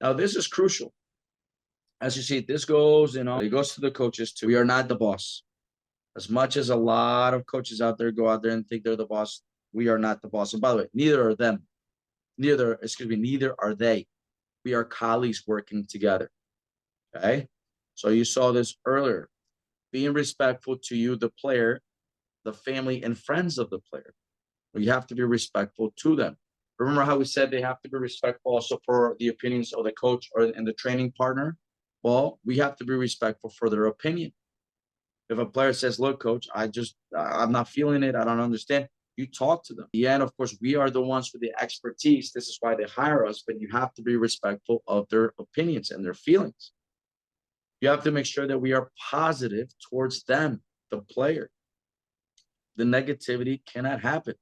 Now, this is crucial. As you see, this goes, it goes to the coaches too. We are not the boss. As much as a lot of coaches out there go out there and think they're the boss, we are not the boss. And by the way, neither are them. Neither are they. We are colleagues working together. Okay? So you saw this earlier. Being respectful to you, the player, the family, and friends of the player. We have to be respectful to them. Remember how we said they have to be respectful also for the opinions of the coach and the training partner? Well, we have to be respectful for their opinion. If a player says, look, coach, I'm not feeling it, I don't understand, you talk to them. In the end, of course, we are the ones with the expertise. This is why they hire us, but you have to be respectful of their opinions and their feelings. You have to make sure that we are positive towards them, the player. The negativity cannot happen.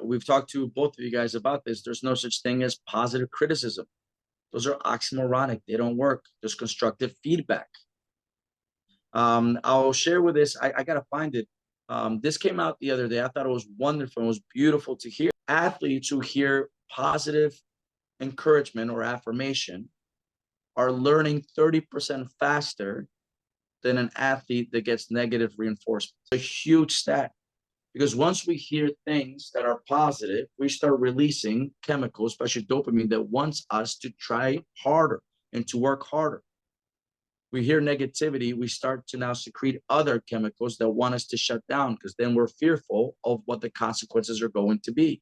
We've talked to both of you guys about this. There's no such thing as positive criticism. Those are oxymoronic. They don't work. There's constructive feedback. I'll share with this. I got to find it. This came out the other day. I thought it was wonderful. It was beautiful to hear. Athletes who hear positive encouragement or affirmation are learning 30% faster than an athlete that gets negative reinforcement. It's a huge stat. Because once we hear things that are positive, we start releasing chemicals, especially dopamine, that wants us to try harder and to work harder. We hear negativity, we start to now secrete other chemicals that want us to shut down, because then we're fearful of what the consequences are going to be.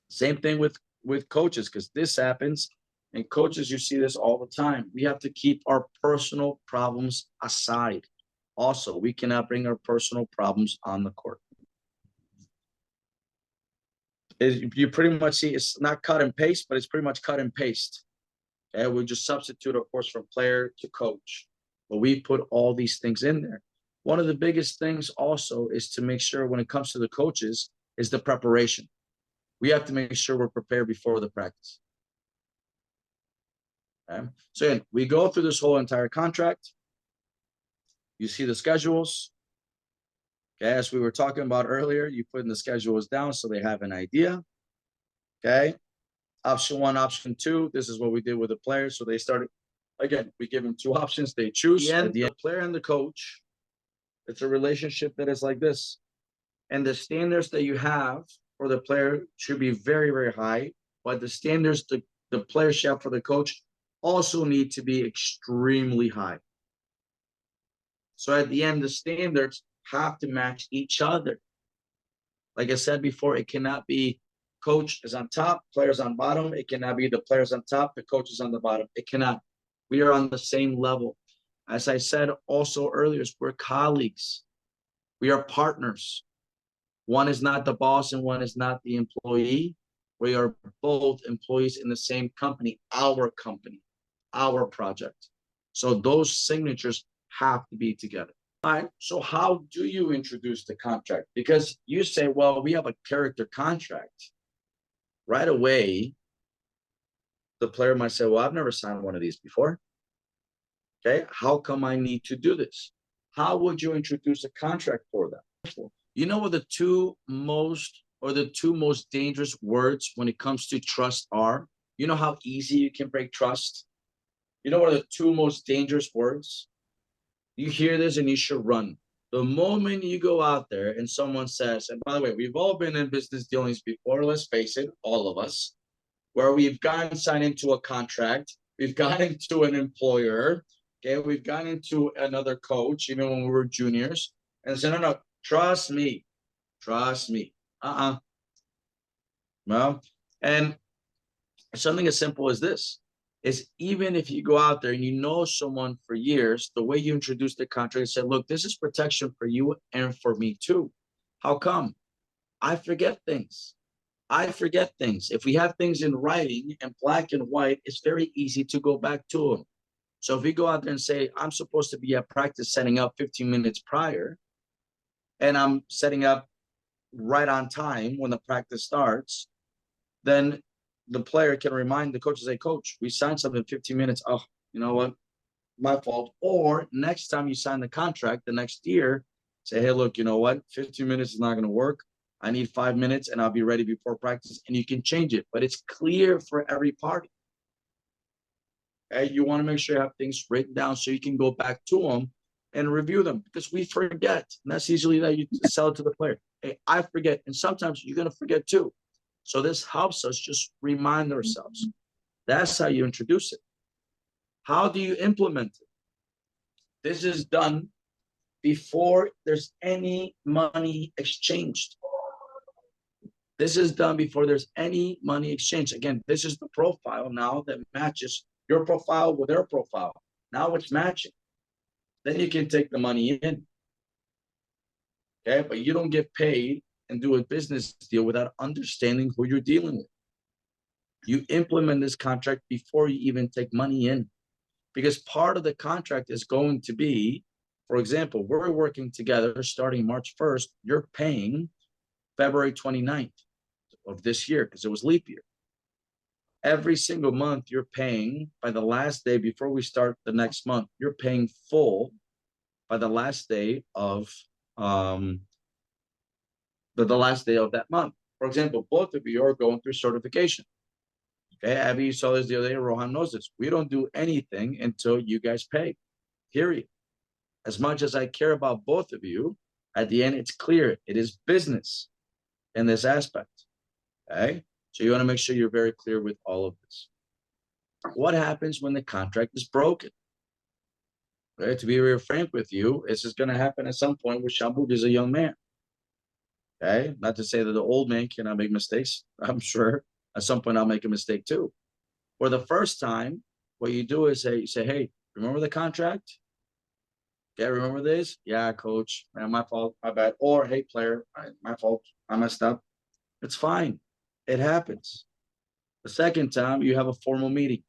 Same thing with coaches, because this happens, and coaches, you see this all the time. We have to keep our personal problems aside. Also, we cannot bring our personal problems on the court. You pretty much see it's not cut and paste, but it's pretty much cut and paste. Okay, we just substitute, of course, from player to coach, but we put all these things in there. One of the biggest things also is to make sure when it comes to the coaches is the preparation. We have to make sure we're prepared before the practice. Okay, so again, we go through this whole entire contract. You see the schedules. Okay, as we were talking about earlier, you put in the schedules down so they have an idea. Okay, option one, option two. This is what we did with the players. So they started, again, we give them two options. They choose. At the end, the player and the coach, it's a relationship that is like this. And the standards that you have for the player should be very, very high. But the standards the player should have for the coach also need to be extremely high. So at the end, the standards have to match each other. Like I said before, it cannot be coach is on top, players on bottom. It cannot be the players on top, the coaches on the bottom. It cannot. We are on the same level. As I said also earlier, we're colleagues. We are partners. One is not the boss and one is not the employee. We are both employees in the same company, our project. So those signatures have to be together. All right, so how do you introduce the contract? Because you say, well, we have a character contract. Right away, the player might say, well, I've never signed one of these before. Okay, how come I need to do this? How would you introduce a contract for them? You know what the two most dangerous words when it comes to trust are? You know how easy you can break trust? You know what are the two most dangerous words? You hear this and you should run. The moment you go out there and someone says, and by the way, we've all been in business dealings before, let's face it, all of us, where we've gotten signed into a contract, we've gotten into an employer, okay, we've gotten into another coach, even when we were juniors, and said, no, trust me. Well, and something as simple as this is, even if you go out there and you know someone for years, the way you introduce the contract and say, look, this is protection for you and for me too. How come? I forget things. If we have things in writing and black and white, it's very easy to go back to them. So if we go out there and say, I'm supposed to be at practice setting up 15 minutes prior, and I'm setting up right on time when the practice starts, then the player can remind the coach, say, coach, we signed something in 15 minutes. Oh, you know what? My fault. Or next time you sign the contract, the next year, say, hey, look, you know what? 15 minutes is not going to work. I need 5 minutes and I'll be ready before practice. And you can change it, but it's clear for every party. Okay? You want to make sure you have things written down so you can go back to them and review them, because we forget. And that's easily that you sell it to the player. Hey, I forget. And sometimes you're going to forget too. So this helps us just remind ourselves. That's how you introduce it. How do you implement it? This is done before there's any money exchanged. This is done before there's any money exchange. Again, this is the profile now that matches your profile with their profile. Now it's matching. Then you can take the money in. Okay, but you don't get paid and do a business deal without understanding who you're dealing with. You implement this contract before you even take money in, because part of the contract is going to be, for example, we're working together starting March 1st. You're paying February 29th of this year because it was leap year. Every single month you're paying by the last day before we start the next month. You're paying full by the last day of the last day of that month. For example, both of you are going through certification. Okay, Abby, you saw this the other day. Rohan knows this. We don't do anything until you guys pay. Period. As much as I care about both of you, at the end it's clear it is business in this aspect. Okay, so you want to make sure you're very clear with all of this. What happens when the contract is broken? Right? To be very frank with you, this is going to happen at some point with Shambhu is a young man. Okay, not to say that the old man cannot make mistakes. I'm sure at some point I'll make a mistake too. For the first time, what you do is say, hey, remember the contract? Yeah, remember this? Yeah, coach, man, my fault, my bad. Or hey, player, my fault, I messed up. It's fine. It happens. The second time, you have a formal meeting.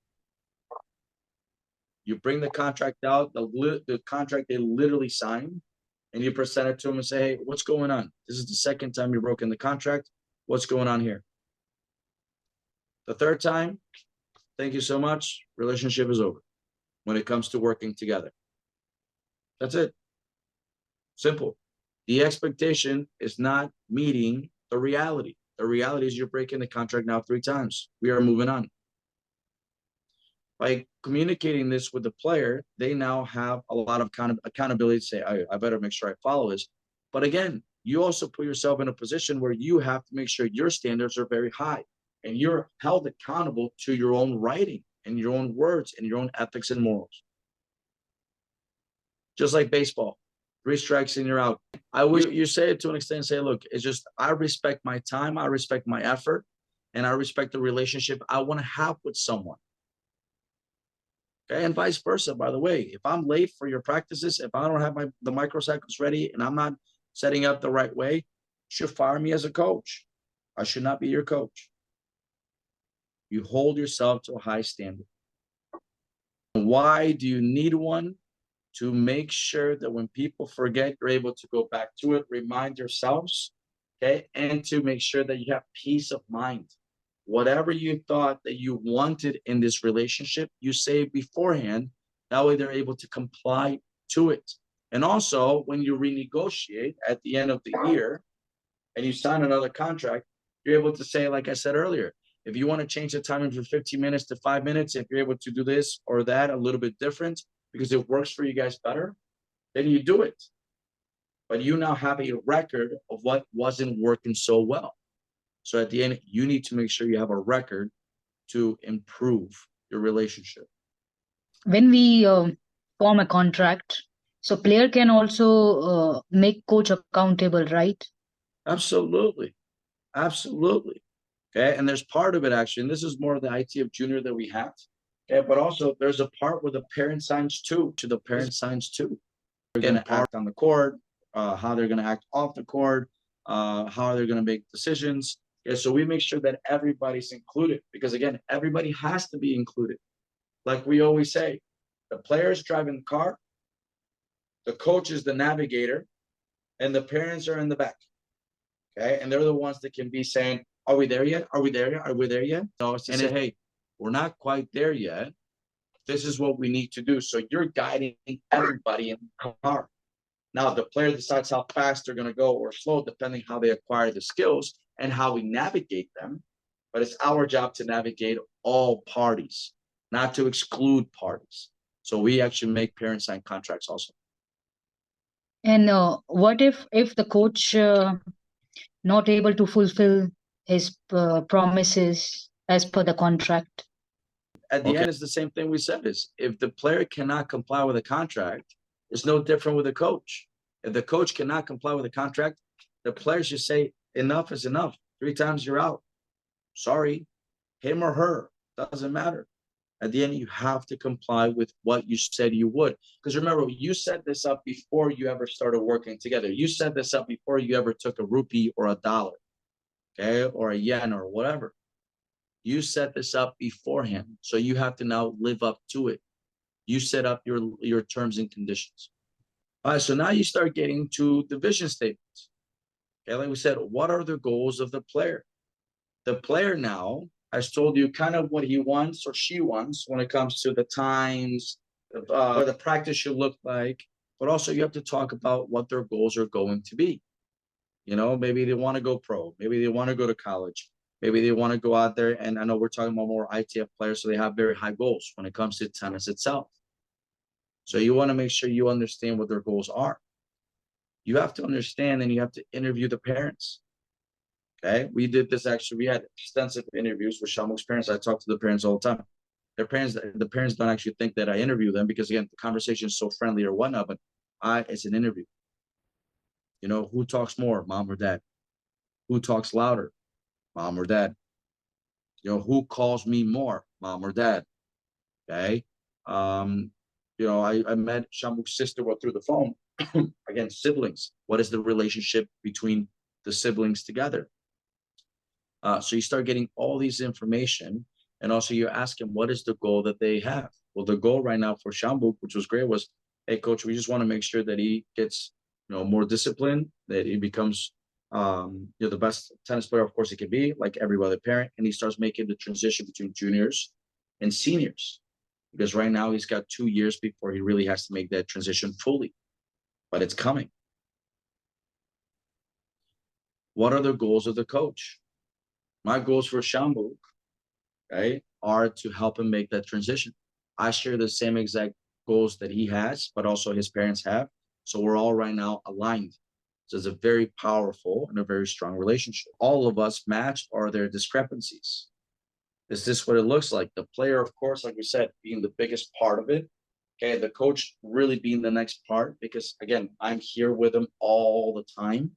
You bring the contract out, the contract they literally signed, and you present it to them and say, hey, what's going on? This is the second time you've broken the contract. What's going on here? The third time, thank you so much. Relationship is over when it comes to working together. That's it. Simple. The expectation is not meeting the reality. The reality is you're breaking the contract now 3 times. We are moving on. By communicating this with the player, they now have a lot of kind of accountability to say, I better make sure I follow this. But again, you also put yourself in a position where you have to make sure your standards are very high and you're held accountable to your own writing and your own words and your own ethics and morals. Just like baseball, 3 strikes and you're out. I wish you say it to an extent, say, look, it's just, I respect my time, I respect my effort, and I respect the relationship I want to have with someone. Okay, and vice versa, by the way. If I'm late for your practices, if I don't have the microcycles ready and I'm not setting up the right way, you should fire me as a coach. I should not be your coach. You hold yourself to a high standard. Why do you need one? To make sure that when people forget, you're able to go back to it, remind yourselves, okay? And to make sure that you have peace of mind. Whatever you thought that you wanted in this relationship, you say beforehand. That way they're able to comply to it. And also, when you renegotiate at the end of the year and you sign another contract, you're able to say, like I said earlier, if you want to change the timing from 15 minutes to 5 minutes, if you're able to do this or that a little bit different because it works for you guys better, then you do it. But you now have a record of what wasn't working so well. So at the end, you need to make sure you have a record to improve your relationship. When we form a contract, so player can also make coach accountable, right? Absolutely. Absolutely. Okay. And there's part of it actually, and this is more of the IT of junior that we have. Okay. But also there's a part where the parent signs too. They're going to act on the court, how they're going to act off the court, how they're going to make decisions. Yeah, so we make sure that everybody's included because again, everybody has to be included. Like we always say, the player's driving the car, the coach is the navigator, and the parents are in the back. Okay, and they're the ones that can be saying, "Are we there yet? Are we there yet? Are we there yet?" So it's to say, "Hey, we're not quite there yet. This is what we need to do." So you're guiding everybody in the car. Now, the player decides how fast they're going to go or slow, depending how they acquire the skills and how we navigate them. But it's our job to navigate all parties. not to exclude parties. So we actually make parents sign contracts also. And what if the coach not able to fulfill his promises as per the contract? At the end, it's the same thing we said, is if the player cannot comply with a contract, it's no different with a coach. If the coach cannot comply with a contract, the players should say, enough is enough. 3 times you're out. Sorry, him or her, doesn't matter. At the end, you have to comply with what you said you would. Because remember, you set this up before you ever started working together. You set this up before you ever took a rupee or a dollar, okay, or a yen or whatever. You set this up beforehand. So you have to now live up to it. You set up your terms and conditions. All right, so now you start getting to the vision statements. Okay, like we said, what are the goals of the player? The player now has told you kind of what he wants or she wants when it comes to the times, what the practice should look like, but also you have to talk about what their goals are going to be. You know, maybe they want to go pro, maybe they want to go to college, maybe they want to go out there. And I know we're talking about more ITF players, so they have very high goals when it comes to tennis itself. So you want to make sure you understand what their goals are. You have to understand and you have to interview the parents. Okay, we did this actually. We had extensive interviews with Shamuk's parents. I talk to the parents all the time. The parents don't actually think that I interview them because again, the conversation is so friendly or whatnot. But it's an interview. You know, who talks more, mom or dad? Who talks louder, mom or dad? You know, who calls me more, mom or dad? Okay. Um, you know, I met Shamuk's sister through the phone. Again, siblings. What is the relationship between the siblings together? So you start getting all these information, and also you ask him what is the goal that they have. Well, the goal right now for Shambuk, which was great, was, hey, coach, we just want to make sure that he gets, you know, more disciplined, that he becomes, you know, the best tennis player, of course, he can be, like every other parent, and he starts making the transition between juniors and seniors, because right now he's got 2 years before he really has to make that transition fully, but it's coming. What are the goals of the coach? My goals for Shambuk, right, are to help him make that transition. I share the same exact goals that he has, but also his parents have. So we're all right now aligned. So it's a very powerful and a very strong relationship. All of us match, are there discrepancies? Is this what it looks like? The player, of course, like we said, being the biggest part of it. Okay, the coach really being the next part, because again, I'm here with him all the time.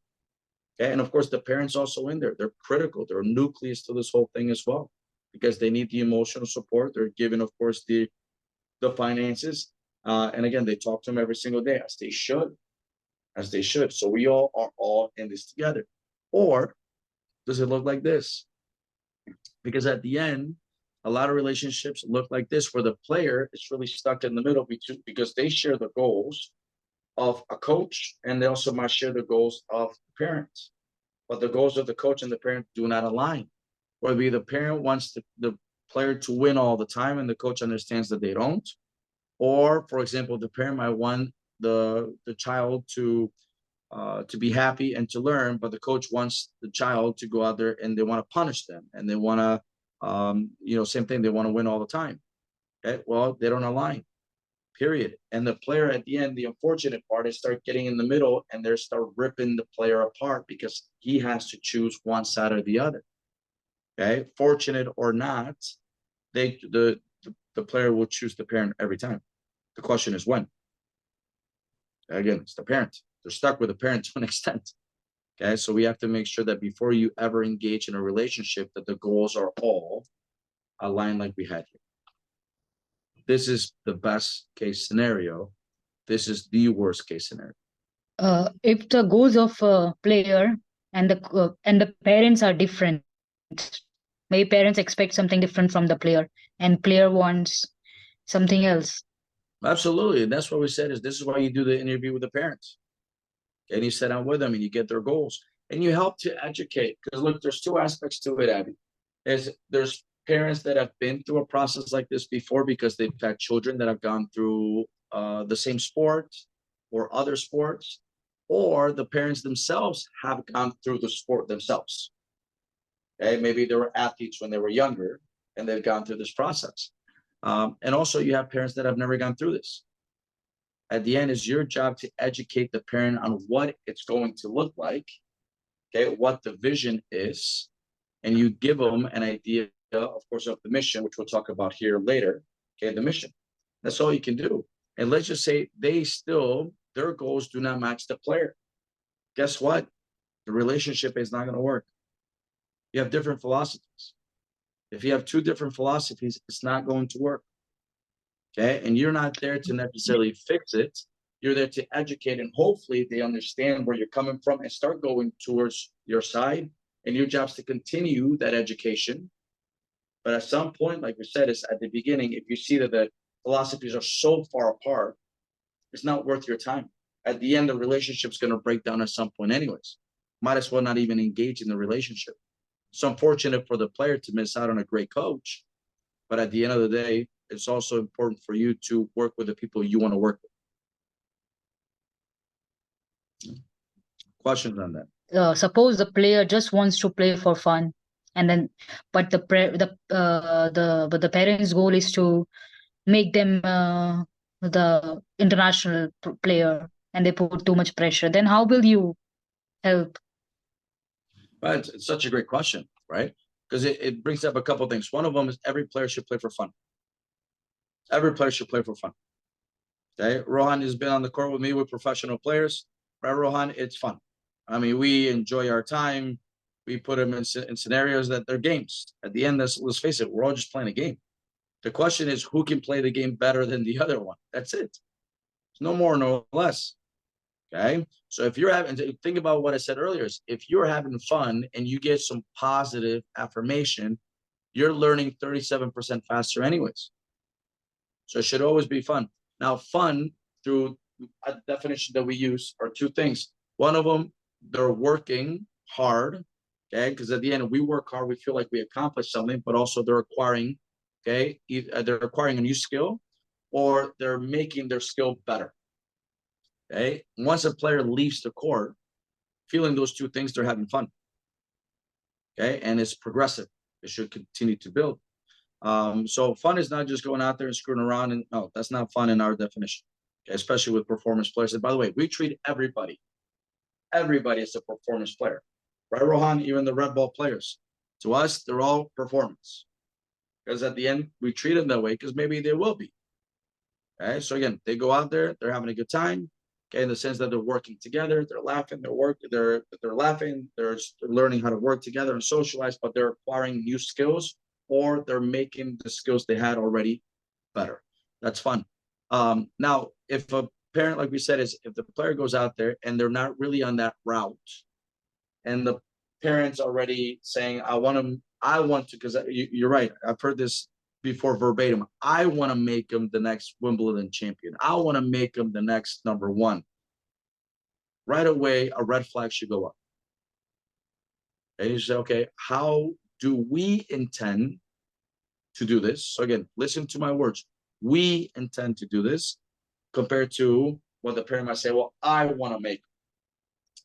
Okay, and of course, the parents also in there. They're critical. They're a nucleus to this whole thing as well, because they need the emotional support. They're given, of course, the finances, and again, they talk to them every single day, as they should, as they should. So we all are all in this together. Or does it look like this? Because at the end, a lot of relationships look like this, where the player is really stuck in the middle because they share the goals of a coach, and they also might share the goals of the parents. But the goals of the coach and the parent do not align. Whether the parent wants the player to win all the time and the coach understands that they don't. Or, for example, the parent might want the child to be happy and to learn, but the coach wants the child to go out there and they want to punish them and they want to, you know, same thing, they want to win all the time. Okay, well, they don't align. Period. And the player at the end, the unfortunate part is start getting in the middle and they start ripping the player apart because he has to choose one side or the other. Okay, fortunate or not, the player will choose the parent every time. The question is when. Again, it's the parent. They're stuck with the parent to an extent. Okay, so we have to make sure that before you ever engage in a relationship, that the goals are all aligned like we had here. This is the best case scenario. This is the worst case scenario. If the goals of a player and the parents are different, maybe parents expect something different from the player, and player wants something else. Absolutely. And that's what we said, is this is why you do the interview with the parents. And you sit down with them and you get their goals. And you help to educate. Because look, there's 2 aspects to it, Abby. There's parents that have been through a process like this before because they've had children that have gone through the same sport or other sports, or the parents themselves have gone through the sport themselves. Okay, maybe they were athletes when they were younger and they've gone through this process. And also you have parents that have never gone through this. At the end, it's your job to educate the parent on what it's going to look like, okay, what the vision is, and you give them an idea, of course, of the mission, which we'll talk about here later, okay, the mission. That's all you can do. And let's just say their goals do not match the player. Guess what? The relationship is not going to work. You have different philosophies. If you have two different philosophies, it's not going to work. Okay. And you're not there to necessarily fix it. You're there to educate, and hopefully they understand where you're coming from and start going towards your side. And your job is to continue that education. But at some point, like we said, is at the beginning, if you see that the philosophies are so far apart, it's not worth your time. At the end, the relationship's going to break down at some point, anyways. Might as well not even engage in the relationship. It's unfortunate for the player to miss out on a great coach, but at the end of the day, it's also important for you to work with the people you want to work with. Questions on that? Suppose the player just wants to play for fun, and then, but the parents' goal is to make them the international player, and they put too much pressure. Then how will you help? Well, it's such a great question, right? Because it brings up a couple of things. One of them is every player should play for fun. Every player should play for fun. Okay, Rohan has been on the court with me with professional players. Right, Rohan? It's fun. I mean, we enjoy our time. We put them in scenarios that they're games. At the end, let's face it, we're all just playing a game. The question is who can play the game better than the other one. That's it. It's no more, no less. Okay. So if you're having, think about what I said earlier, is if you're having fun and you get some positive affirmation, you're learning 37% faster anyways. So it should always be fun. Now, fun, through a definition that we use, are two things. One of them, they're working hard, okay? Because at the end, we work hard, we feel like we accomplished something, but also they're acquiring, okay? They're acquiring a new skill, or they're making their skill better, okay? Once a player leaves the court, feeling those two things, they're having fun, okay? And it's progressive. It should continue to build. So fun is not just going out there and screwing around, and no, that's not fun in our definition, okay? Especially with performance players. And by the way, we treat everybody as a performance player, right, Rohan? Even the red ball players, to us, they're all performance, because at the end we treat them that way because maybe they will be. Okay, so again, they go out there, they're having a good time, okay, in the sense that they're working together, they're laughing, they're laughing, they're learning how to work together and socialize, but they're acquiring new skills, or they're making the skills they had already better. That's fun. Now, if a parent, like we said, is if the player goes out there and they're not really on that route, and the parents already saying, I want to, because you're right, I've heard this before verbatim. I want to make him the next Wimbledon champion. I want to make him the next number one. Right away, a red flag should go up. And you say, okay, how do we intend to do this? So again, listen to my words. We intend to do this, compared to what the parent might say, well, I want to make.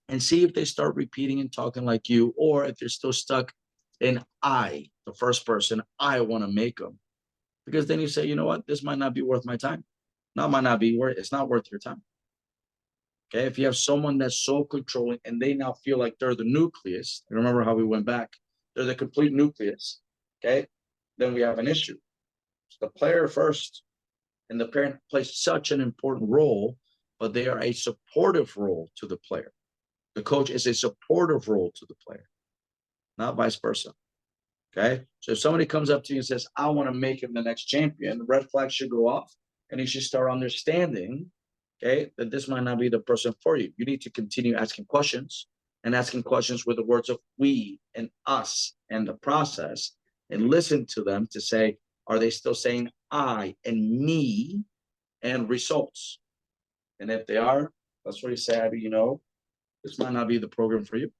And see if they start repeating and talking like you, or if they're still stuck in I, the first person, I want to make them. Because then you say, you know what, this might not be worth my time. Might not be worth, it's not worth your time. Okay, if you have someone that's so controlling and they now feel like they're the nucleus, remember how we went back, they're the complete nucleus, okay, then we have an issue. So the player first, and the parent plays such an important role, but they are a supportive role to the player. The coach is a supportive role to the player, not vice versa. Okay. So if somebody comes up to you and says, I want to make him the next champion, the red flag should go off, and you should start understanding, okay, that this might not be the person for you. You need to continue asking questions, and asking questions with the words of we and us and the process, and listen to them to say, are they still saying I and me and results? And if they are, that's where you say, Abby, this might not be the program for you.